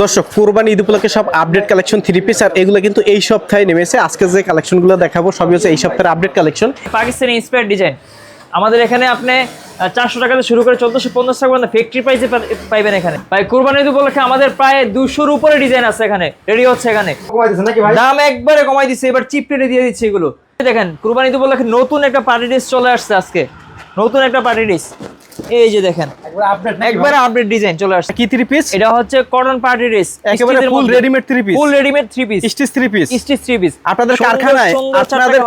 দর্শক কুরবানি ঈদ উপলক্ষে সব আপডেট কালেকশন থ্রি পিস আর এগুলো কিন্তু এই সপ্তাহে নেমেছে। আজকে যে কালেকশনগুলো দেখাবো সবই হচ্ছে এই সপ্তাহের update collection. Pakistani inspired design আমাদের এখানে আপনি 400 টাকা থেকে শুরু করে 1450 টাকা পর্যন্ত ফ্যাক্টরি প্রাইসে পাইবেন এখানে। ভাই কুরবানি ঈদ উপলক্ষে আমাদের প্রায় 200 এর উপরে ডিজাইন আছে এখানে, রেডি হচ্ছে এখানে। দাম একবারে কমাই দিচ্ছে, এবার চিপ রেটে দিয়ে দিচ্ছে এগুলো। দেখেন কুরবানি ঈদ উপলক্ষে নতুন একটা পার্টি ড্রেস চলে আসছে আজকে, নতুন একটা পার্টি ড্রেস। এই যে দেখেন একবারে আপডেট ডিজাইন চলে আসছে। কি থ্রি পিস? এটা হচ্ছে কটন পার্টি ড্রেস, একেবারে full readymade three piece, full readymade three piece, stitch three piece, stitch three piece. আপনাদের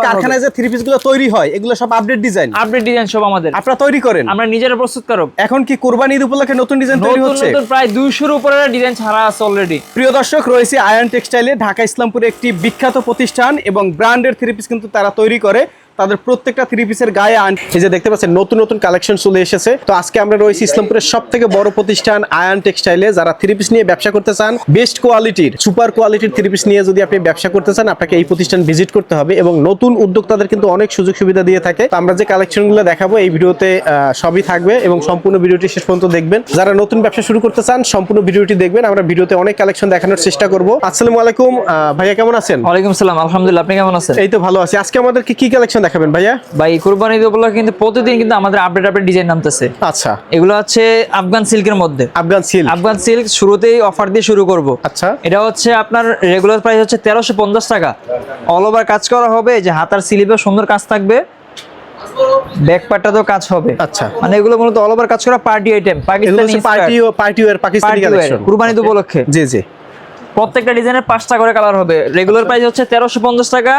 কারখানায় যে থ্রি পিস গুলো তৈরি হয় এগুলো সব আপডেট ডিজাইন, আপডেট ডিজাইন সব আমাদের আপনারা তৈরি করেন? আমরা নিজেরা প্রস্তুতকারক। এখন কি কুরবানি ঈদ উপলক্ষে নতুন ডিজাইন তৈরি হচ্ছে? নতুন প্রায় 200 এর উপরে ডিজাইন ছাড়া আছে অলরেডি। প্রিয় দর্শক, রয়েছে আয়ন টেক্সটাইলে, ঢাকা ইসলামপুরে একটি বিখ্যাত প্রতিষ্ঠান এবং ব্র্যান্ডের থ্রি পিস কিন্তু তারা তৈরি করে। তাদের প্রত্যেকটা থ্রি পিসের গায়ে এই যে দেখতে পাচ্ছেন নতুন নতুন কালেকশন চলে এসেছে। তো আজকে আমরা রয়েছি ইসলামপুরের সবথেকে বড় প্রতিষ্ঠান আয়ন টেক্সটাইলে। যারা থ্রি পিস নিয়ে ব্যবসা করতে চান, বেস্ট কোয়ালিটির সুপার কোয়ালিটির থ্রি পিস নিয়ে যদি আপনি ব্যবসা করতে চান, আপনাকে এই প্রতিষ্ঠান ভিজিট করতে হবে। এবং নতুন উদ্যোক্তাদের কিন্তু অনেক সুযোগ সুবিধা দিয়ে থাকে। তো আমরা যে কালেকশনগুলো দেখাবো এই ভিডিওতে সবই থাকবে এবং সম্পূর্ণ ভিডিওটি শেষ পর্যন্ত দেখবেন। যারা নতুন ব্যবসা শুরু করতে চান সম্পূর্ণ ভিডিওটি দেখবেন। আমরা ভিডিওতে অনেক কালেকশন দেখানোর চেষ্টা করব। আসসালামু আলাইকুম ভাইয়া, কেমন আছেন? ওয়ালাইকুম আসসালাম, আলহামদুলিল্লাহ, আপনি কেমন আছেন? এই তো ভালো আছি। আজকে আমাদের কি কালেকশন দেখাবেন ভাইয়া? ভাই কুরবানি ঈদ উপলক্ষে কিন্তু প্রতিদিন কিন্তু আমাদের আপডেট ডিজাইন নামতেছে। আচ্ছা, এগুলো হচ্ছে আফগান সিল্কের মধ্যে। আফগান সিল্ক শুরুতেই অফার দিয়ে শুরু করব। আচ্ছা, এটা হচ্ছে আপনার রেগুলার প্রাইস হচ্ছে 1350 টাকা। অল ওভার কাজ করা হবে, যে হাতার স্লিভে সুন্দর কাজ থাকবে, ব্যাক পার্টটাতেও কাজ হবে। আচ্ছা, মানে এগুলো মূলত অল ওভার কাজ করা party item, Pakistani party wear Pakistani collection Qurbani Eid উপলক্ষে। জি জি, প্রত্যেকটা ডিজাইনের 5টা করে কালার হবে। রেগুলার প্রাইস হচ্ছে 1350 টাকা।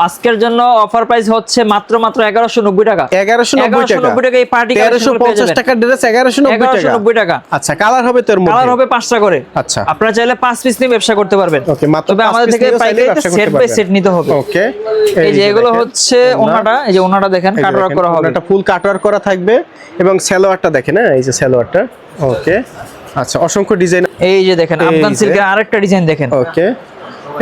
আজকের জন্য অফার প্রাইস হচ্ছে মাত্র 1190 টাকা। 1190 টাকা এই পার্টি 1350 টাকা ড্রেস 1190 টাকা। আচ্ছা, কালার হবে তোর মধ্যে? কালার হবে 5টা করে। আচ্ছা, আপনারা চাইলে 5 পিস নিয়ে ব্যবসা করতে পারবেন। ওকে, মাত্র তবে আমাদের থেকে পাইকারিতে সেট বাই সেট নিতে হবে। ওকে, এই যে এগুলো হচ্ছে ওনাটা, এই যে ওনাটা দেখেন কাটওয়ার্ক করা হবে। এটা ফুল কাটওয়ার্ক করা থাকবে এবং সালোয়ারটা দেখেন, হ্যাঁ এই যে সালোয়ারটা। ওকে, আচ্ছা, অসংখ্য ডিজাইন। এই যে দেখেন আফগান সিল্কের আরেকটা ডিজাইন দেখেন। ওকে,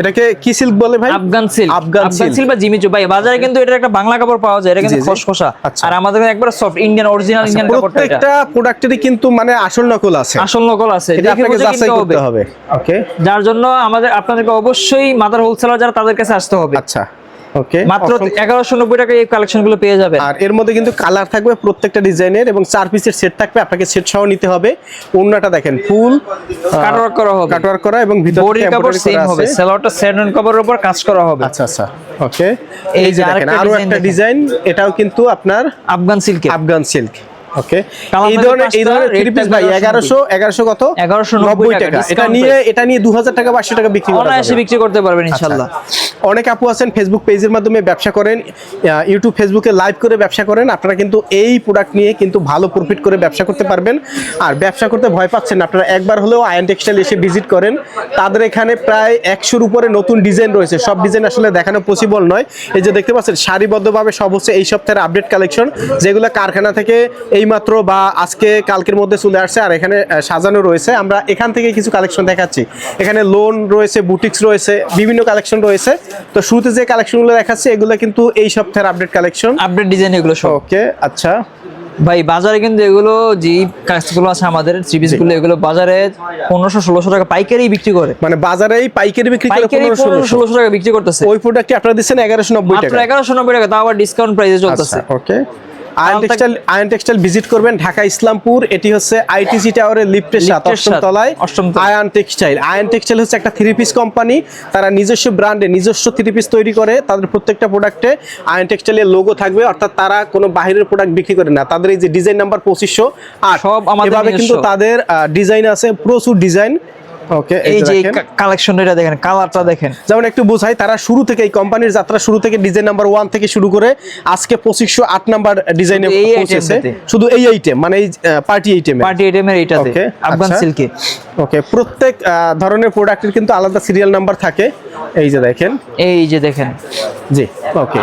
এটাকে কি সিল্ক বলে ভাই? আফগান সিল্ক। আফগান সিল্ক বা জিমিচু ভাই, বাজারে কিন্তু এটার একটা বাংলা কাপড় পাওয়া যায়, এটা কিন্তু খসখসা। আর আমাদের একবার সফট ইন্ডিয়ান অরিজিনাল ইন্ডিয়ান কাপড়টা। প্রত্যেকটা প্রোডাক্টেরই কিন্তু মানে আসল নকল আছে, আসল নকল আছে, এটা আপনাকে যাচাই করতে হবে। ওকে, যার জন্য আপনাদেরকে অবশ্যই মাদার হোলসেলার যারা তাদের কাছে আসতে হবে। আচ্ছা, ওকে, মাত্র 1190 টাকায় এই কালেকশনগুলো পেয়ে যাবেন। আর এর মধ্যে কিন্তু কালার থাকবে প্রত্যেকটা ডিজাইনের এবং 4 পিসের সেট থাকবে, আপনাকে সেট সহ নিতে হবে। ওন্নাটা দেখেন ফুল কাটওয়ার্ক করা হবে, কাটওয়ার্ক করা এবং ভিতরে বডি কাপড় সেম হবে, সালোয়ারটা সেটন কাপড়ের উপর কাজ করা হবে। আচ্ছা আচ্ছা, ওকে, এই যে দেখেন আরো একটা ডিজাইন, এটাও কিন্তু আপনার আফগান সিল্ক। আফগান সিল্ক। ওকে, এই ধরনের থ্রি পিস ভাই 1100 কত? 1190 টাকা। এটা নিয়ে 2000 টাকা 500 টাকা বিক্রি করতে পারবেন ইনশাআল্লাহ। অনেক আপু আছেন ফেসবুক পেজের মাধ্যমে ব্যবসা করেন, ইউটিউব ফেসবুকে লাইভ করে ব্যবসা করেন। আপনারা কিন্তু এই প্রোডাক্ট নিয়ে কিন্তু ভালো প্রফিট করে ব্যবসা করতে পারবেন। আর ব্যবসা করতে ভয় পাচ্ছেন না, আপনারা একবার হলেও আয়ন টেক্সটাইল এসে ভিজিট করেন। তাদের এখানে প্রায় 100-র উপরে নতুন ডিজাইন রয়েছে, সব ডিজাইন আসলে দেখানো পসিবল নয়। এই যে দেখতে পাচ্ছেন সারিবদ্ধভাবে সব হচ্ছে এই সপ্তাহের আপডেট কালেকশন, যেগুলো কারখানা থেকে এইমাত্র বা আজকে কালকের মধ্যে চলে আসছে আর এখানে সাজানো রয়েছে। আমরা এখান থেকে কিছু কালেকশন দেখাচ্ছি। এখানে লোন রয়েছে, বুটিক্স রয়েছে, বিভিন্ন কালেকশন রয়েছে। তো শুরুতে যে কালেকশনগুলো দেখাচ্ছি এগুলো কিন্তু এই সপ্তাহের আপডেট কালেকশন, আপডেট ডিজাইন এগুলো সব। ওকে, আচ্ছা ভাই বাজারে কিন্তু এগুলো যে কাজগুলো আছে আমাদের থ্রি পিস গুলো, এগুলো বাজারে 1500-1600 টাকা পাইকারি বিক্রি করে। মানে বাজারেই পাইকারি বিক্রি করে 1500-1600 টাকা বিক্রি করতেছে। ওই প্রোডাক্টটি আপনারা দিচ্ছেন 1190 টাকা, মাত্র 1190 টাকা, তাও আবার ডিসকাউন্ট প্রাইসে চলতেছে। ওকে, আয়ন টেক্সটাইল ভিজিট করবেন ঢাকা ইসলামপুর। এটি হচ্ছে আইটিসি টাওয়ারের লিফটের 7ম তলায় আয়ন টেক্সটাইল। আয়ন টেক্সটাইল হচ্ছে একটা থ্রি পিস কোম্পানি, তারা নিজস্ব ব্র্যান্ডে নিজস্ব থ্রি পিস তৈরি করে। তাদের প্রত্যেকটা প্রোডাক্টে আয়ন টেক্সটাইলের লোগো থাকবে, অর্থাৎ তারা কোনো বাইরের প্রোডাক্ট বিক্রি করে না। তাদের এই যে ডিজাইন নাম্বার 2508 সব আমাদের, এভাবে কিন্তু তাদের ডিজাইন আছে, প্রচুর ডিজাইন। ওকে, এই যে কালেকশনটা দেখেন, কালারটা দেখেন। যেমন একটু বোঝাই, তারা শুরু থেকে এই কোম্পানির যাত্রা শুরু থেকে ডিজাইন নাম্বার 1 থেকে শুরু করে আজকে 2508 নাম্বার ডিজাইনে পৌঁছেছে। শুধু এই আইটেম মানে এই পার্টি আইটেমের এইটাতে আফগান সিল্কে। ওকে, প্রত্যেক ধরনের প্রোডাক্টের কিন্তু আলাদা সিরিয়াল নাম্বার থাকে। এই যে দেখেন, জি। ওকে,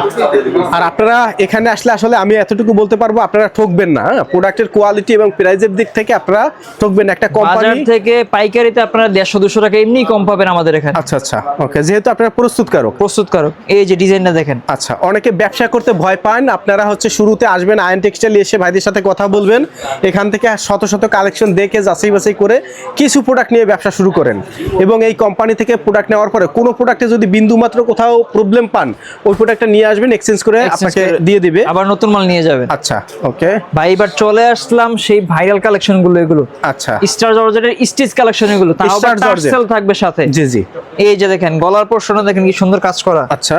আর আপনারা এখানে আসলে আসলে আমি এতটুকু বলতে পারবো, আপনারা ঠকবেন না। প্রোডাক্টের কোয়ালিটি এবং প্রাইসের দিক থেকে আপনারা ঠকবেন না। একটা কোম্পানি থেকে পাইকারিতে আপনারা 150-200 টাকা এমনি কম পাবেন আমাদের এখানে। আচ্ছা আচ্ছা, ওকে, যেহেতু আপনারা প্রস্তুতকারক। এই যে ডিজাইনটা দেখেন। আচ্ছা, অনেকে ব্যবসা করতে ভয় পান, আপনারা হচ্ছে শুরুতে আসবেন আয়ন টেক্সটাইল, এসে ভাইদের সাথে কথা বলবেন, এখান থেকে শত শত কালেকশন দেখে যাচাই বাছাই করে কিছু প্রোডাক্ট নিয়ে ব্যবসা শুরু করেন, এবং এই কোম্পানি থেকে প্রোডাক্ট নেওয়ার পরে কোনো প্রোডাক্টে যদি বিন্দুমাত্র কোথাও প্রবলেম পান, ওই প্রোডাক্টটা নিয়ে আসবেন, এক্সচেঞ্জ করে আপনাকে দিয়ে দিবে, আবার নতুন মাল নিয়ে যাবেন। আচ্ছা, ওকে ভাই এবার চলে আসলাম সেই ভাইরাল কালেকশন গুলো, এগুলো আচ্ছা, স্টার জর্জেটের স্টিচ কালেকশন, এগুলো তাও আবার টার্সেল থাকবে সাথে। জি জি, এই যে দেখেন গলার পোরশনে দেখেন কি সুন্দর কাজ করা, আচ্ছা,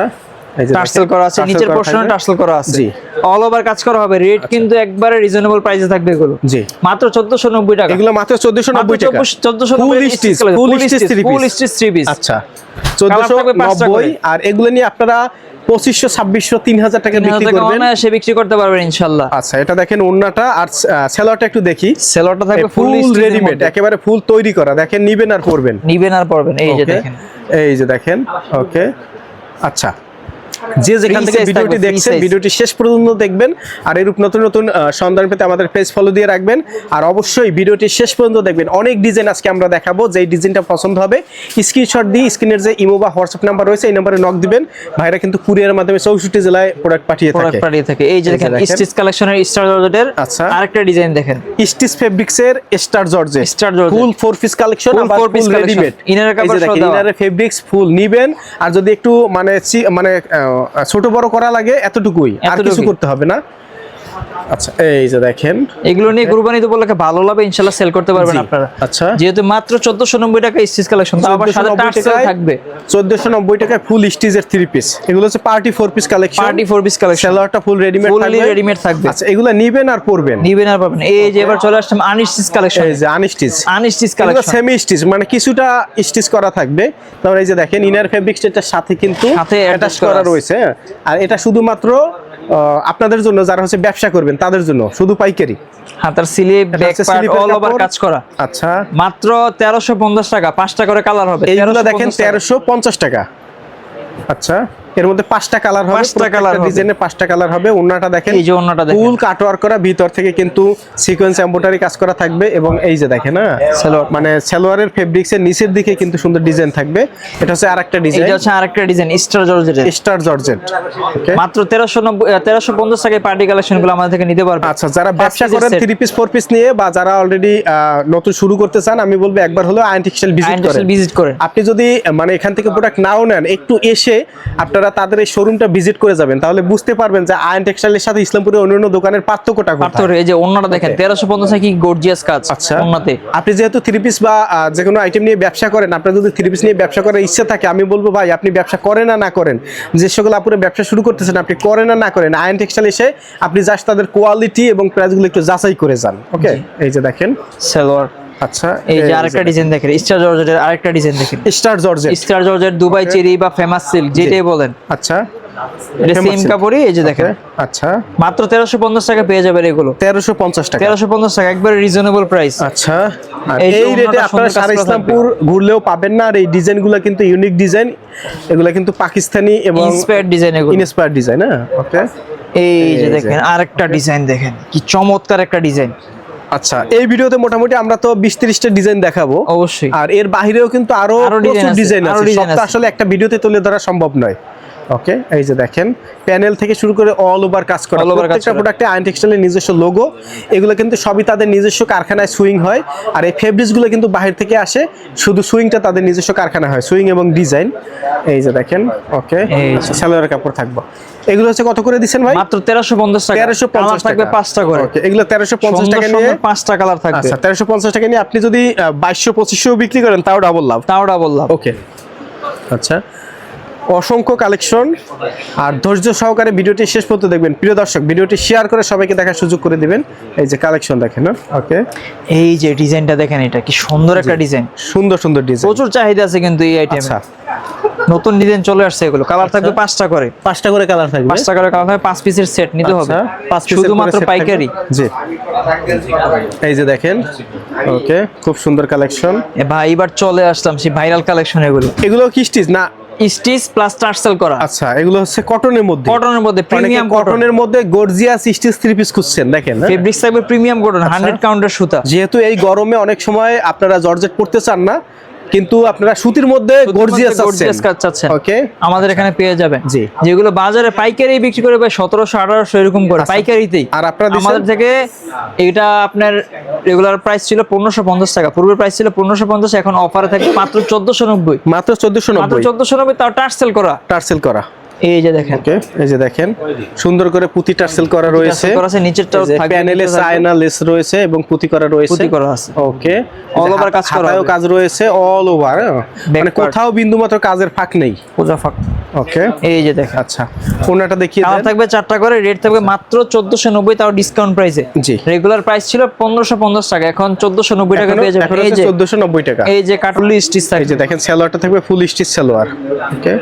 টার্সেল করা আছে, নিচের পোরশনে টার্সেল করা আছে, জি, অল ওভার কাজ করা হবে। রেট কিন্তু একবারে রিজনেবল প্রাইসে থাকবে এগুলো, জি, মাত্র 1490 টাকা। এগুলো মাত্র 1490 টাকা, 1490 ফুল স্টিচ থ্রি পিস। আচ্ছা, 1490। আর এগুলো নিয়ে আপনারা 2500, 2600, 3000 টাকা বিক্রি করবেন, সে বিক্রি করতে পারবেন ইনশাআল্লাহ। আচ্ছা, এটা দেখেন ওন্নাটা আর সেলোয়ারটা একটু দেখি। সেলোয়ারটা থাকবে ফুল রেডিমেড, একেবারে ফুল তৈরি করা, দেখেন নিবেন আর পরবেন, এই যে দেখেন, এই যে দেখেন, ওকে। আচ্ছা, যে যেখান থেকে ভিডিওটি দেখছেন ভিডিওটি শেষ পর্যন্ত দেখবেন, আর এরূপ নতুন নতুন সন্ধান পেতে আমাদের পেজ ফলো দিয়ে রাখবেন, আর অবশ্যই ভিডিওটি শেষ পর্যন্ত দেখবেন। অনেক ডিজাইন আজকে আমরা দেখাবো, যেই ডিজাইনটা পছন্দ হবে স্ক্রিনশট দিয়ে স্ক্রিনের যে ইমো বা হোয়াটসঅ্যাপ নাম্বার রয়েছে এই নম্বরে নক দিবেন, ভাইরা কিন্তু কুরিয়ারের মাধ্যমে 64 জেলায় প্রোডাক্ট পাঠিয়ে থাকে। এই যে দেখেন স্টিচ কালেকশনের স্টার জর্জেটের আচ্ছা আরেকটা ডিজাইন দেখেন, স্টিচ ফেব্রিক্সের স্টার জর্জেট ফুল 4 পিস কালেকশন, আবার ফুল রেডিমেড, ইনারের কাপড় সহ ইনারের ফেব্রিক্স ফুল নিবেন, আর যদি একটু মানে ছোট বড় করা লাগে এতটুকুই, আর কিছু করতে হবে না। আচ্ছা, এই যে দেখেন, এগুলো নিয়ে কুরবানিতে উপলক্ষে ভালো লাভ ইনশাআল্লাহ সেল করতে পারবেন আপনারা। আচ্ছা, যেহেতু মাত্র 1490 টাকা স্টিচ কালেকশন, তাও আবার সাথে টার্সেল থাকবে। 1490 টাকায় ফুল স্টিচের 3 পিস, এগুলো হচ্ছে পার্টি 4 পিস কালেকশন, সেলোয়ারটা ফুল রেডিমেড থাকবে। আচ্ছা, এগুলো নিবেন আর পরবেন, পাবেন। এই যে এবার চলে আসলাম আনস্টিচ কালেকশন, এই যে আনস্টিচ কালেকশন, সেমি স্টিচ, মানে কিছুটা স্টিচ করা থাকবে। তারপর এই যে দেখেন ইনার ফেব্রিক্সটার সাথে কিন্তু অ্যাটাচ করা রয়েছে, আর এটা শুধুমাত্র আপনাদের জন্য যারা হচ্ছে ব্যবসা করবেন তাদের জন্য, শুধু পাইকারি। হাতার slip, back part all over কাজ করা। আচ্ছা, মাত্র 1350 টাকা, 5টা করে কালার হবে। এইগুলো দেখেন 1350 টাকা। আচ্ছা, এর মধ্যে 5টা কালার হবে, 5টা কালার ডিজাইনে 5টা কালার হবে। ওন্নাটা দেখেন, এই যে ওন্নাটা দেখেন ফুল কাটওয়ার্ক করা, ভিতর থেকে কিন্তু সিকোয়েন্স এমব্রয়ডারি কাজ করা থাকবে, এবং এই যে দেখেন না সালোয়ার, মানে সালোয়ারের ফেব্রিক্সের নিচের দিকে কিন্তু সুন্দর ডিজাইন থাকবে। এটা হচ্ছে আরেকটা ডিজাইন, এটা হচ্ছে আরেকটা ডিজাইন স্টার জর্জেট। ওকে, মাত্র 1350 টাকায় পার্টি কালেকশনগুলো আমাদের থেকে নিতে পারবেন। আচ্ছা, যারা ব্যবসা করেন 3 পিস 4 পিস নিয়ে, বা যারা অলরেডি নতুন শুরু করতে চান, আমি বলবো একবার হলো আয়ন টেক্সটাইল ভিজিট করেন। আপনি যদি মানে এখান থেকে প্রোডাক্ট নাও নেন, একটু এসে আপনারা তাদের এই শোরুমটা ভিজিট করে যাবেন, তাহলে বুঝতে পারবেন যে আয়ন টেক্সটাইলের সাথে ইসলামপুরের অন্যান্য দোকানের পার্থক্যটা কোথায়। এই যে ওন্নাটা দেখেন 1350 কি গর্জিয়াস কাজ। আচ্ছা, ওন্নাতে আপনি যেহেতু 3 পিস বা যে কোনো আইটেম নিয়ে ব্যবসা করেন, আপনার যদি 3 পিস নিয়ে ব্যবসা করার ইচ্ছা থাকে, আমি বলবো ভাই আপনি ব্যবসা করেন না করেন, যে সকল আপুরে ব্যবসা শুরু করতেছেন, আপনি করেন না করেন, আয়ন টেক্সটাইল এসে আপনি জাস্ট তাদের কোয়ালিটি এবং প্রাইসগুলো একটু যাচাই করে যান। ওকে, এই যে দেখেন সালোয়ার। আচ্ছা, এই যে আরেকটা ডিজাইন দেখেন, স্টার জর্জেটের আরেকটা ডিজাইন দেখেন, স্টার জর্জেট দুবাই চেরি বা ফেমাস সিল্ক যেটাই বলেন। আচ্ছা, এটা সেম কাপড়ই, এই যে দেখেন। আচ্ছা, মাত্র 1350 টাকা পেয়ে যাবেন এগুলো, 1350 টাকা, 1350 টাকা, একবারে রিজনেবল প্রাইস। আচ্ছা, আর এই রেটে আপনারা সারা ইসলামপুর ঘুরলেও পাবেন না। আর এই ডিজাইনগুলো কিন্তু ইউনিক ডিজাইন, এগুলো কিন্তু পাকিস্তানি এবং ইন্সপায়ার্ড ডিজাইন, এগুলো ইন্সপায়ার্ড ডিজাইন। হ্যাঁ, ওকে, এই যে দেখেন আরেকটা ডিজাইন দেখেন, কি চমৎকার একটা ডিজাইন। আচ্ছা, এই ভিডিওতে মোটামুটি আমরা তো 20-30টা ডিজাইন দেখাবো অবশ্যই, আর এর বাইরেও কিন্তু আরো ডিজাইন আছে, সবটা আসলে একটা ভিডিওতে তুলে ধরা সম্ভব নয়। ওকে, এই যে দেখেন প্যানেল থেকে শুরু করে অল ওভার কাজ করা, প্রত্যেকটা প্রোডাক্টে আয়ন টেক্সটাইলের নিজস্ব লোগো, এগুলো কিন্তু সবই তাদের নিজস্ব কারখানায় সুইং হয়, আর এই ফেব্রিক্সগুলো কিন্তু বাইরে থেকে আসে, শুধু সুইংটা তাদের নিজস্ব কারখানা হয়, সুইং এবং ডিজাইন। এই যে দেখেন, ওকে, সালোয়ারের কাপড় থাকবে। এগুলো হচ্ছে কত করে দিচ্ছেন ভাই? মাত্র 1350 টাকা, 1350 থাকবে 5টা করে। ওকে, এগুলো 1350 টাকা নিয়ে 5টা কালার থাকবে। আচ্ছা, 1350 টাকা নিয়ে আপনি যদি 2200-2500 বিক্রি করেন তাও ডাবল লাভ। ওকে, আচ্ছা, অসংখ্য কালেকশন, আর ধৈর্য সহকারে ভিডিওটি শেষ পর্যন্ত দেখবেন। প্রিয় দর্শক, ভিডিওটি শেয়ার করে সবাইকে দেখার সুযোগ করে দিবেন। এই যে কালেকশন দেখেন, ওকে, এই যে ডিজাইনটা দেখেন, এটা কি সুন্দর একটা ডিজাইন, সুন্দর সুন্দর ডিজাইন, প্রচুর চাহিদা আছে কিন্তু এই আইটেমে। আচ্ছা, নতুন ডিজাইন চলে আসছে, এগুলো কালার থাকবে 5টা করে, 5টা করে কালার থাকবে, 5টা করে কালার থাকবে, 5 পিসের সেট নিতে হবে, 5 পিস শুধুমাত্র পাইকারি। জি, এই যে দেখেন, ওকে, খুব সুন্দর কালেকশন। ভাই এবার চলে আসলাম সেই ভাইরাল কালেকশন, এগুলো কি স্টিচ না স্টিচ প্লাস টার্সেল করা। আচ্ছা, এগুলো হচ্ছে কটনের মধ্যে প্রিমিয়াম কটনের মধ্যে গর্জিয়াস স্টিচ 3 পিস খুঁজছেন, দেখেন ফেব্রিক্স টাইপের প্রিমিয়াম কটন, 100 কাউন্টের সুতা। যেহেতু এই গরমে অনেক সময় আপনারা জর্জেট পরতে চান না, কিন্তু আপনারা সুতির মধ্যে গর্জিয়াস কাজ চাচ্ছেন, ওকে, আমাদের এখানে পেয়ে যাবেন। জি। যেগুলো বাজারে পাইকারি বিক্রি করে ভাই 1700-1800 এরকম করে পাইকারিতেই, আর আপনারা দিচ্ছেন? আমাদের থেকে এটা আপনার রেগুলার প্রাইস ছিল 1550 টাকা, পূর্বের প্রাইস ছিল 1550, এখন অফারে থাকে মাত্র 1490, মাত্র 1490, 1490, তাও টার্সেল করা। টার্সেল করা, এই যে দেখেন, ওকে, এই যে দেখেন সুন্দর করে পুঁতি টার্সেল করা রয়েছে, নিচেরটাও থাকবে, প্যানেলে চায়না লেস রয়েছে এবং পুঁতি করা রয়েছে, পুঁতি করা আছে, ওকে, অল ওভার কাজ করা হাতায়ও কাজ রয়েছে, অল ওভার, মানে কোথাও বিন্দুমাত্র কাজের ফাঁক নেই, পূজা ফাঁক, ওকে। এই যে দেখেন, আচ্ছা, কোনটা দেখিয়ে কালার দেন? থাকবে 4টা করে, রেট থাকবে মাত্র 1490, তাও ডিসকাউন্ট প্রাইসে। জি। রেগুলার প্রাইস ছিল 1550 টাকা, এখন 1490 টাকা পেয়ে যাবেন। এখন এই যে 1490 টাকা, এই যে কাটুলি স্টিচ এই থাকবে, যে দেখেন সালোয়ারটা থাকবে ফুল স্টিচ সালোয়ার, ওকে,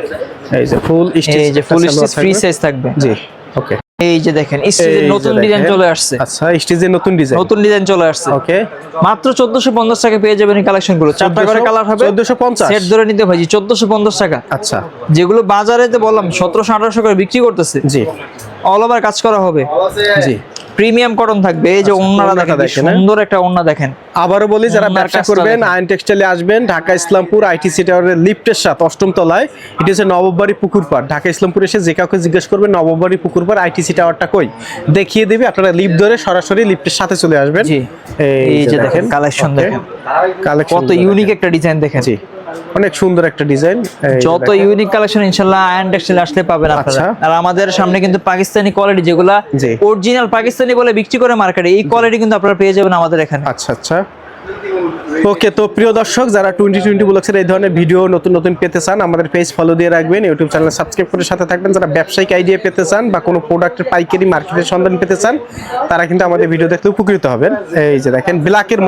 এই যে ফুল স্টিচ, এই যে ফুল স্টিচ ফ্রি সাইজ থাকবে, জি, ওকে। এই যে দেখেন স্টিচের নতুন ডিজাইন চলে আসছে, আচ্ছা, স্টিচের নতুন ডিজাইন চলে আসছে, ওকে, মাত্র 1450 টাকা পেয়ে যাবেন এই কালেকশনগুলো। 4টা করে কালার হবে, 1450, সেট ধরে নিতে ভাই 1450 টাকা। আচ্ছা, যেগুলো বাজারে তো বললাম 1700-1800 করে বিক্রি করতেছে, জি, অল ওভার কাজ করা হবে, জি, প্রিমিয়াম কটন থাকবে। এই যে ওন্নাটা দেখেন, সুন্দর একটা ওন্না দেখেন। আবারও বলি, যারা ওন্নার ব্যবসা কাজটা করবেন দেখেন। আয়ন টেক্সটাইলে আসবেন, ঢাকা ইসলামপুর আইটিসি টাওয়ারের লিফটের সাথে 8ম তলায়, এটা হচ্ছে নববাড়ি পুকুর পাড়। ঢাকা ইসলামপুর এসে যে কাউকে জিজ্ঞেস করবেন নববাড়ি পুকুর পাড় আইটিসি টাওয়ারটা কই, দেখিয়ে দেবে, আপনারা লিফট ধরে সরাসরি লিফটের সাথে চলে আসবেন। জি, এই যে দেখেন কালেকশন দেখেন, কত ইউনিক একটা ডিজাইন দেখেন, জি, অনেক সুন্দর একটা ডিজাইন, যত ইউনিক কালেকশন ইনশাআল্লাহ আয়ন টেক্সটাইল আসলে পাবেন আপনারা। আচ্ছা। আর আমাদের সামনে কিন্তু পাকিস্তানি কোয়ালিটি, যেগুলা জি। অরিজিনাল পাকিস্তানি বলে বিক্রি করে মার্কেটে, এই কোয়ালিটি কিন্তু আপনারা পেয়ে যাবেন আমাদের এখানে। আচ্ছা, আচ্ছা, ওকে। তো প্রিয় দর্শক, যারা 2020 ব্লগসের এই ধরনের ভিডিও নতুন নতুন পেতে চান, আমাদের পেজ ফলো দিয়ে রাখবেন, ইউটিউব চ্যানেল সাবস্ক্রাইব করে সাথে থাকবেন। যারা ব্যবসায়িক আইডিয়া পেতে চান বা কোনো প্রোডাক্টের পাইকারি মার্কেটের সন্ধান পেতে চান, তারা কিন্তু আমাদের ভিডিও দেখতে উপকৃত হবেন। এই যে দেখেন ব্ল্যাকের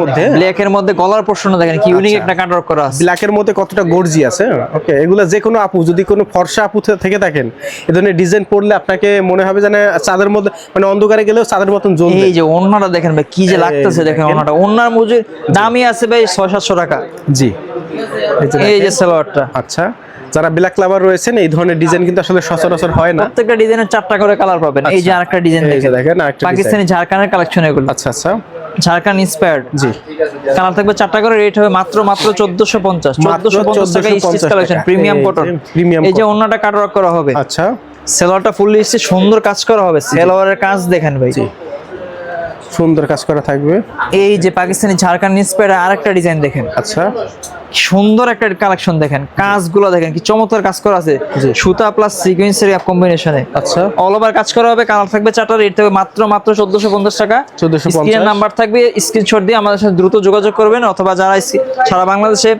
মধ্যে গলার পোর্শন দেখেন কি ইউনিক একটা কাটওয়ার্ক করা আছে, ব্ল্যাকের মধ্যে কতটা গর্জি আছে, ওকে। এগুলো যে কোনো আপু, যদি কোনো ফর্সা আপু থেকে থাকেন, এই ধরনের ডিজাইন পড়লে আপনাকে মনে হবে যেন চাঁদের মধ্যে, মানে অন্ধকারে গেলেও চাঁদের মতন জ্বলবে। এই যে ওন্নাটা দেখেন ভাই, কি যে লাগতেছে দেখেন ওন্নাটা, ওন্নার মজুর দামই আছে ভাই 600-700 টাকা। জি, এই যে সালোয়ারটা, আচ্ছা, যারা ব্ল্যাক লাভার রয়েছেন, এই ধরনের ডিজাইন কিন্তু আসলে সচরাচর হয় না। প্রত্যেকটা ডিজাইনের 4টা করে কালার পাবেন। এই যে আরেকটা ডিজাইন এই যে দেখেন আরেকটা পাকিস্তানি ঝাড়খানের কালেকশন এগুলো, আচ্ছা, আচ্ছা, ঝাড়খান ইন্সপায়ার্ড। জি, কালার থাকবে 4টা করে, রেট হবে মাত্র 1450 টাকা। Stitch collection, premium cotton. এই যে ওন্নাটা কাটওয়ার্ক করা হবে, আচ্ছা, সেলোয়ারটা ফুললি স্টিচ, সুন্দর কাজ করা হবে। সেলোয়ারের কাজ দেখেন ভাই, সুন্দর কাজ করা থাকবে। এই যে পাকিস্তানি ঝাড়খান ইন্সপায়ার্ড আরেকটা ডিজাইন দেখেন, আচ্ছা, সুন্দর একটা কালেকশন দেখেন, কাজগুলো দেখেন কি চমৎকার কাজ করা আছে, সুতা প্লাস সিকোয়েন্সের কম্বিনেশনে, আচ্ছা, অল ওভার কাজ করা হবে। কালার থাকবে 4টা, রেট থাকবে মাত্র 1450 টাকা। 1450, স্ক্রিনের নাম্বার থাকবে, স্ক্রিনশট দিয়ে আমাদের সাথে দ্রুত যোগাযোগ করবেন, অথবা যারা সারা বাংলাদেশে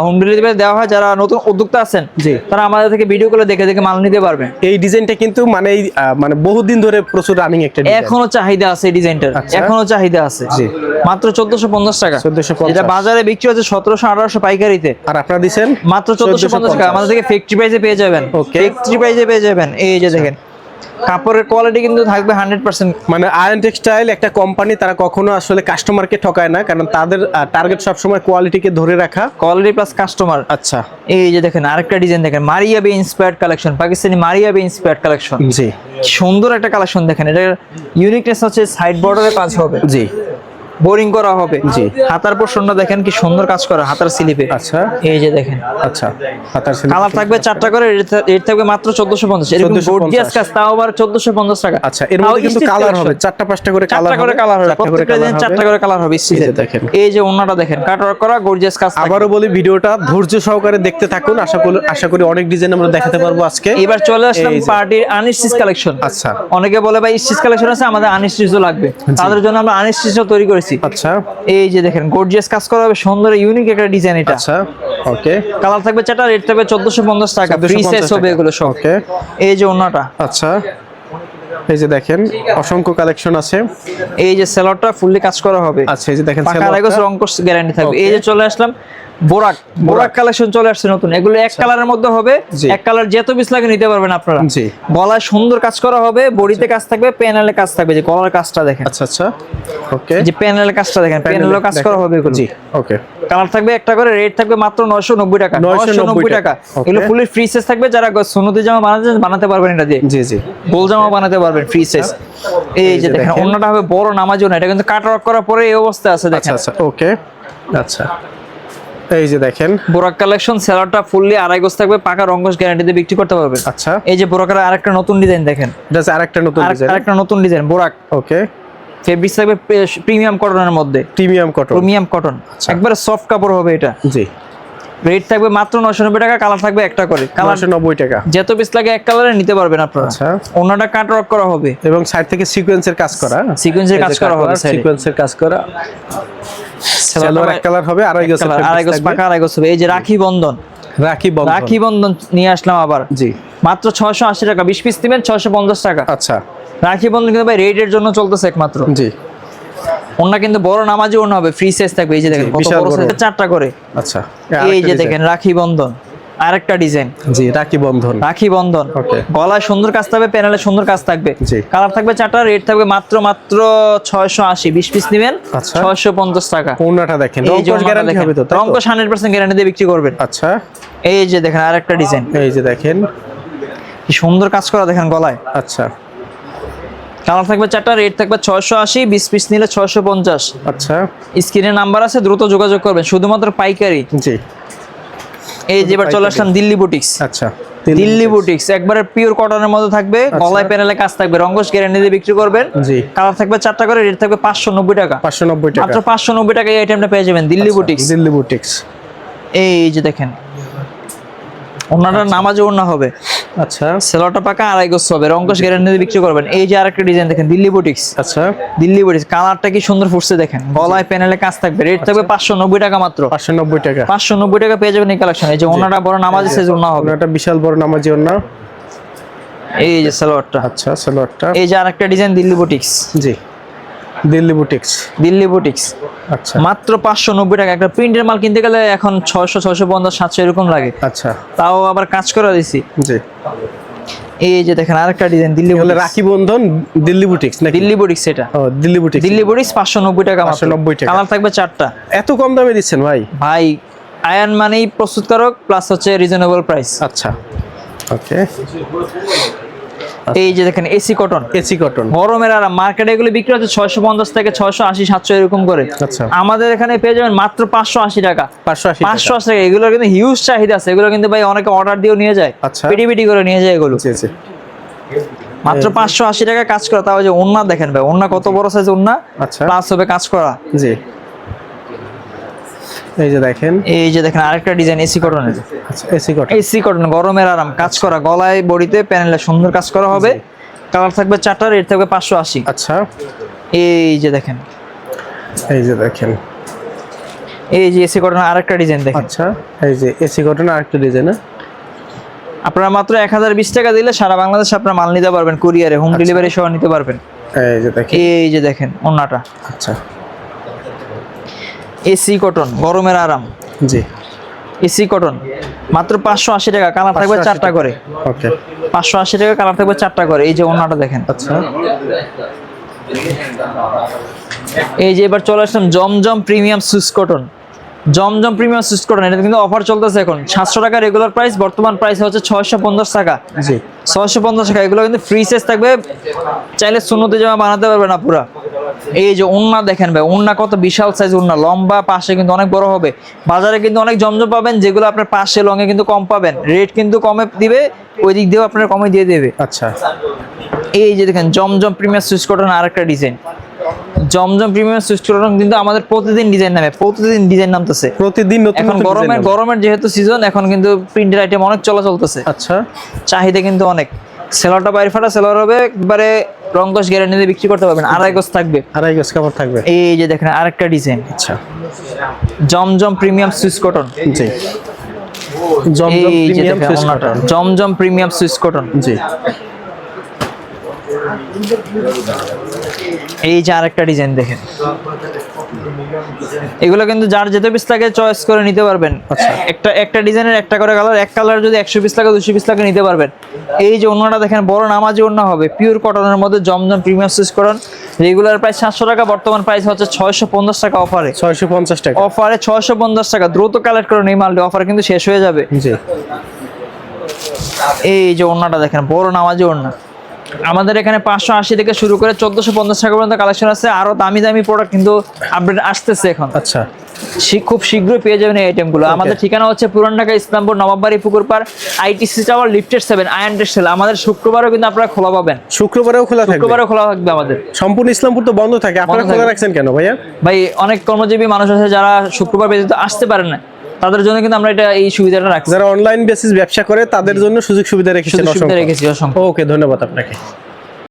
হোম ডেলিভারি দেওয়া হয়, যারা নতুন উদ্যোক্তা আছেন, জি, তারা আমাদের থেকে ভিডিও করে দেখে দেখে মাল নিতে পারবেন। এই ডিজাইনটা কিন্তু মানে মানে বহুদিন ধরে প্রচুর রানিং একটা ডিজাইন, এখনো চাহিদা আছে এই ডিজাইনটার, আচ্ছা, এখনো চাহিদা আছে। জি, মাত্র 1450 টাকা, 1450, এটা বাজারে বিক্রি হচ্ছে 1700-1800 পাইকারিতে, আর আপনারা দিবেন মাত্র 1450 টাকা। আমাদের থেকে ফ্যাক্টরি প্রাইসে পেয়ে যাবেন, ফ্যাক্টরি প্রাইসে পেয়ে যাবেন। এই যে দেখেন কাপড়ের কোয়ালিটি কিন্তু থাকবে 100%। মানে আয়ন টেক্সটাইল একটা কোম্পানি, তারা কখনো আসলে কাস্টমারকে ঠকায় না, কারণ তাদের টার্গেট সবসময় কোয়ালিটিকে ধরে রাখা, কোয়ালিটি প্লাস কাস্টমার। আচ্ছা, এই যে দেখেন আরেকটা ডিজাইন দেখেন, মারিয়া বে ইন্সপায়ার্ড কালেকশন, পাকিস্তানি মারিয়া বে ইন্সপায়ার্ড কালেকশন। জি, সুন্দর একটা কালেকশন দেখেন, এটা ইউনিকনেস হচ্ছে সাইড বর্ডারে কাজ হবে, জি, বোরিং করা হবে। জি, হাতার পোর্শনটা দেখেন কি সুন্দর কাজ করা, হাতার স্লিপে। আচ্ছা, এই যে দেখেন, আচ্ছা, হাতার কালার থাকবে 4টা করে, রেট থাকবে মাত্র 1450। এরকম গর্জিয়াস কাজ, তাও আবার 1450 টাকা। আচ্ছা, এর মধ্যে কিন্তু কালার হবে 4টা-5টা করে কালার হবে, প্রত্যেকটা ডিজাইন 4টা করে কালার হবে। দেখেন, এই যে ওন্নাটা দেখেন, কাটওয়ার্ক করা গর্জিয়াস কাজ। আবারও বলি, ভিডিওটা ধৈর্য সহকারে দেখতে থাকুন, আশা করি অনেক ডিজাইন আমরা দেখাতে পারবো আজকে। এবার চলে আসলাম পার্টির আনস্টিচ কালেকশন। আচ্ছা, অনেকে বলে ভাই স্টিচ কালেকশন আছে, আমাদের আনস্টিচও লাগবে, তাদের জন্য আমরা আনস্টিচও তৈরি করেছি। আচ্ছা, এই যে দেখেন গর্জিয়াস কাজ করা হবে, সুন্দর ইউনিক একটা ডিজাইন এটা। আচ্ছা, ওকে, কালার থাকবে 4টা, রেট থাকবে 1450 টাকা, ফ্রি সাইজ হবে এগুলো সব। ওকে, এই যে ওন্নাটা, আচ্ছা, এই যে দেখেন অসংখ্য কালেকশন আছে। এই যে সেলরটা ফুললি কাজ করা হবে, আচ্ছা, এই যে দেখেন পাকা লাগোস রং কোর্স গ্যারান্টি থাকবে। এই যে চলে আসলাম বোরাক কালেকশন চলে আসছে নতুন, এগুলো এক কালারের মধ্যে হবে, এক কালার যত পিস লাগে নিতে পারবেন আপনারা। জি, গলায় সুন্দর কাজ করা হবে, বডিতে কাজ থাকবে, প্যানেলে কাজ থাকবে, যে গলার কাজটা দেখেন। আচ্ছা, আচ্ছা, ওকে, এই যে প্যানেলে কাজটা দেখেন, প্যানেলে কাজ করা হবে এগুলো। জি, ওকে, কালার থাকবে একটা করে, রেট থাকবে মাত্র 990 টাকা। 990 টাকা, এগুলো ফুলি ফ্রি সাইজ থাকবে, যারা সুন্নতি জামা বানাতে পারবেন এটা দিয়ে। জি, জি, গোল জামা বানাতে পারবেন ফ্রি সাইজ। এই যে দেখেন ওন্নাটা হবে বড় নামাজি ওন্না, এটা কিন্তু কাট ওয়ার্ক করার পরে এই অবস্থা আছে দেখেন। আচ্ছা, ওকে, আচ্ছা, এই যে দেখেন বোরাক কালেকশন, সেলারটা ফুললি আড়াই গজ থাকবে, পাকা রঙ্গস গ্যারান্টিতে বিক্রি করতে পারবেন। আচ্ছা, এই যে বোরাকের আরেকটা নতুন ডিজাইন দেখেন, এটা হচ্ছে আরেকটা নতুন ডিজাইন। আরেকটা নতুন ডিজাইন বোরাক। ওকে, ফেব্রিক থাকবে প্রিমিয়াম কটনের মধ্যে, প্রিমিয়াম কটন, প্রিমিয়াম কটন, একবারে সফট কাপড় হবে এটা। জি, রেট থাকবে মাত্র 990 টাকা, কালার থাকবে একটা করে, কালার 990 টাকা। যত পিস লাগে এক কালারে নিতে পারবেন আপনারা। আচ্ছা, ওনাটা কাট ওয়ার্ক করা হবে এবং সাইড থেকে সিকোয়েন্সের কাজ করা, সিকোয়েন্সের কাজ করা হবে সাইডে, সিকোয়েন্সের কাজ করা। সেলোয়ার এক কালার হবে, আড়াই গজ, আড়াই গজ পাকা, আড়াই গজ হবে। এই যে রাখি বন্ধন, রাখি বন্ধন, রাখি বন্ধন নিয়ে আসলাম আবার। জি, মাত্র 680 টাকা, 20 পিস নেবেন 650 টাকা। আচ্ছা, রাখি বন্ধন কিন্তু ভাই রেটের জন্য চলতেছে একমাত্র। জি, ওনা কিন্তু বড় নামাজি ওনা হবে, ফ্রি সাইজ থাকবে। এই যে দেখেন কত বড় সাইজে, চারটা করে। আচ্ছা, এই যে দেখেন রাখি বন্ধন, আরেকটা ডিজাইন, জি, রাখি বন্ধন, রাখি বন্ধন। ওকে, গলায় সুন্দর কাজ থাকবে, প্যানেলে সুন্দর কাজ থাকবে, জি, কালার থাকবে চারটা, রেট থাকবে মাত্র 680, 20 পিস নেবেন আচ্ছা, 650 টাকা। ওনাটা দেখেন, এই যে রংকশ গ্যারান্টি হবে তো, রংকশ 100% গ্যারান্টি দিয়ে বিক্রি করবেন। আচ্ছা, এই যে দেখেন আরেকটা ডিজাইন, এই যে দেখেন কি সুন্দর কাজ করা দেখেন গলায়। আচ্ছা, কালার থাকবে চারটা, রেট থাকবে 680, 20 পিস নিলে 650। আচ্ছা, স্ক্রিনে নাম্বার আছে, দ্রুত যোগাযোগ করবেন, শুধুমাত্র পাইকারি। জি, এই যে এবার চলে আসলাম দিল্লি বুটিক্স। আচ্ছা, দিল্লি বুটিক্স একবারে পিওর কটনের মধ্যে থাকবে, গলায় প্যানেলে কাজ থাকবে, রংকশ গ্যারান্টি দিয়ে বিক্রি করবেন। জি, কালার থাকবে চারটা করে, রেট থাকবে 590 টাকা, 590 টাকা, মাত্র 590 টাকা এই আইটেমটা পেয়ে যাবেন দিল্লি বুটিক্স। দিল্লি বুটিক্স, এই যে দেখেন ওনাটা নামাজে ওনা হবে, আচ্ছা, সেলোটা পাকা আড়াই গজ হবে, রংকশ গ্যারান্টি দিয়ে বিক্রি করবেন। এই যে আরেকটা ডিজাইন দেখেন দিল্লি বুটিক্স, আচ্ছা, দিল্লি বুটিক্স, কালারটা কি সুন্দর ফুটছে দেখেন, গলায় প্যানেলে কাজ থাকবে, রেট থাকবে 590 টাকা মাত্র, 590 টাকা, 590 টাকা পেয়ে যাবেন এই কালেকশন। এই যে ওনাটা বড় নামাজি সাইজ ওনা হবে, ওনাটা বিশাল বড় নামাজি ওনা। এই যে সালোয়ারটা, আচ্ছা, সালোয়ারটা, এই যে আরেকটা ডিজাইন দিল্লি বুটিক্স, জি, দিল্লি বুটিক্স, দিল্লি বুটিক্স, আচ্ছা, মাত্র 590 টাকা। একটা প্রিন্টের মাল কিনতে গেলে এখন 600, 650, 700 এরকম লাগে, আচ্ছা, তাও আবার কাজ করে দিছি। জি, এই যে দেখেন আরেকটা ডিজাইন দিল্লি বলে বুটিক্স, রাখি বন্ধন দিল্লি বুটিক্স নাকি? দিল্লি বুটিক্স এটা, ও দিল্লি বুটিক্স, দিল্লি বুটিক্স 590 টাকা মাত্র, 590 টাকা, কালার থাকবে চারটা। এত কম দামে দিচ্ছেন ভাই? ভাই আয়ন মানেই প্রস্তুতকারক প্লাস হচ্ছে রিজনেবল প্রাইস। আচ্ছা, ওকে, এই যে দেখেন এসি কটন, এসি কটন, গরমের আর মার্কেটে এগুলো বিক্রি হচ্ছে 650 থেকে 680, 700 এরকম করে। আচ্ছা, আমাদের এখানে পেয়ে যাবেন মাত্র 580 টাকা, 580 টাকা, 580 টাকা। এগুলোর কিন্তু হিউজ চাহিদা আছে, এগুলো কিন্তু ভাই অনেকে অর্ডার দিয়েও নিয়ে যায়, আচ্ছা, পেটি পেটি করে নিয়ে যায় এগুলো। জি, জি, মাত্র 580 টাকা কাজ করা, তাও যে ওন্না দেখেন ভাই, ওন্না কত বড় সাইজ ওন্না, আচ্ছা, প্লাস হবে কাজ করা। জি, এই যে দেখেন, এই যে দেখেন আরেকটা ডিজাইন এসি কটনের, আচ্ছা, এসি কটন, এসি কটন, গরমের আরাম, কাজ করা, গলায় বডিতে প্যানেলে সুন্দর কাজ করা হবে, কালার থাকবে চারটা, রেট থাকবে 580। আচ্ছা, এই যে দেখেন, এই যে দেখেন, এই যে এসি কটনের আরেকটা ডিজাইন দেখেন। আচ্ছা, এই যে এসি কটন আরেকটা ডিজাইন, আপনারা মাত্র 1020 টাকা দিলে সারা বাংলাদেশে আপনারা মাল নিতে পারবেন, কুরিয়ারে হোম ডেলিভারি সহ নিতে পারবেন। এই যে দেখেন, এই যে দেখেন ওন্নাটা, আচ্ছা, এসি কটন, গরমের আরাম, জি, এসি কটন, মাত্র 580 টাকা, কালার থাকবে 580 চারটা করে, ওকে, 580 টাকা, কালার থাকবে চারটা করে। এই যে ওন্নাটা দেখেন, আচ্ছা, এই যে এবার চলে আসলাম জমজম প্রিমিয়াম সুইস কটন, জমজম প্রিমিয়াম সুইস কটন, এটা কিন্তু অফার চলতেছে এখন 700 টাকা রেগুলার প্রাইস, বর্তমান প্রাইস হচ্ছে 650 টাকা, জি, 650 টাকা। এগুলো কিন্তু ফ্রি সাইজ থাকবে, চাইলে সুন্নতি জামা বানাতে পারবে না পুরা। এই যে ওন্না দেখেন ভাই, ওন্না কত বিশাল সাইজ ওন্না, লম্বা, পাশে কিন্তু অনেক বড় হবে। বাজারে কিন্তু অনেক জমজম পাবেন যেগুলো আপনার পাশে লঙে কিন্তু কম পাবেন, রেট কিন্তু কমে দিবে, ওই দিক দিয়েও আপনার কমে দিয়ে দেবে। আচ্ছা, এই যে দেখেন জমজম প্রিমিয়াম সুইচ কটন আরেকটা ডিজাইন, জমজম প্রিমিয়াম সুইচ কটন কিন্তু আমাদের প্রতিদিন ডিজাইন নামে, প্রতিদিন ডিজাইন নামতেছে, প্রতিদিন নতুন এখন নতুন গরমের design গরমের যেহেতু সিজন, এখন কিন্তু প্রিন্টের আইটেম অনেক চলতেছে, আচ্ছা, চাহিদা কিন্তু অনেক। সেলারটা বাইরে ফাটা সেলার হবে, একবারে রংকশ গ্যারান্টি দিয়ে বিক্রি করতে পারবেন, আড়াই গজ থাকবে, আড়াই গজ কাপড় থাকবে, এই যে দেখেন আরেকটা ডিজাইন, আচ্ছা, জমজম প্রিমিয়াম সুইচ কটন, জি, জমজম এই যে প্রিমিয়াম দেখেন সুইস ওন্নাটা, কটন, জমজম প্রিমিয়াম সুইচ কটন, জি, এই যে আরেকটা ডিজাইন দেখেন। এগুলো কিন্তু যার যেতে পিস লাগে চয়েস করে নিতে পারবেন, একটা ডিজাইনের একটা করে কালার, এক কালার যদি 100 পিস লাগে 200 পিস লাগে নিতে পারবেন। এই যে ওন্নাটা দেখেন, বড় নামাজি ওন্না হবে, পিওর কটনের মধ্যে জমজম premium Swiss cotton, regular price 700 টাকা, বর্তমান প্রাইস হচ্ছে 650 টাকা অফারে, 650 টাকা, অফারে 650 টাকা। দ্রুত কালেক্ট করুন এই মালটি, অফার কিন্তু শেষ হয়ে যাবে। জি, এই যে ওন্নাটা দেখেন, বড় নামাজি ওন্না, আমাদের এখানে 580 থেকে শুরু করে 1450 টাকা পর্যন্ত কালেকশন আছে, আরো দামি দামি প্রোডাক্ট কিন্তু আপডেট আসতেছে এখন। আচ্ছা, খুব শীঘ্রই পেয়ে যাবেন এই আইটেমগুলো। আমাদের ঠিকানা হচ্ছে পুরান ঢাকা ইসলামপুর নবাববাড়ি পুকুরপাড় আইটিসি টাওয়ার লিফটেড 7 আয়ন টেক্সটাইল। আমাদের শুক্রবারও কিন্তু আপনারা খোলা পাবেন, শুক্রবারেও খোলা থাকবে? শুক্রবারও খোলা থাকবে আমাদের। সম্পূর্ণ ইসলামপুর তো বন্ধ থাকে, আপনারা খোলা রাখছেন কেন ভাইয়া? ভাই অনেক কর্মজীবী মানুষ আছে যারা শুক্রবার ব্যতীত আসতে পারেন না, তাদের জন্য কিন্তু আমরা এই সুবিধাটা রাখছি। যারা অনলাইন বেসিস ব্যবসা করে তাদের জন্য সুযোগ সুবিধা রেখেছি। অসংখ্য। ওকে, ধন্যবাদ আপনাকে।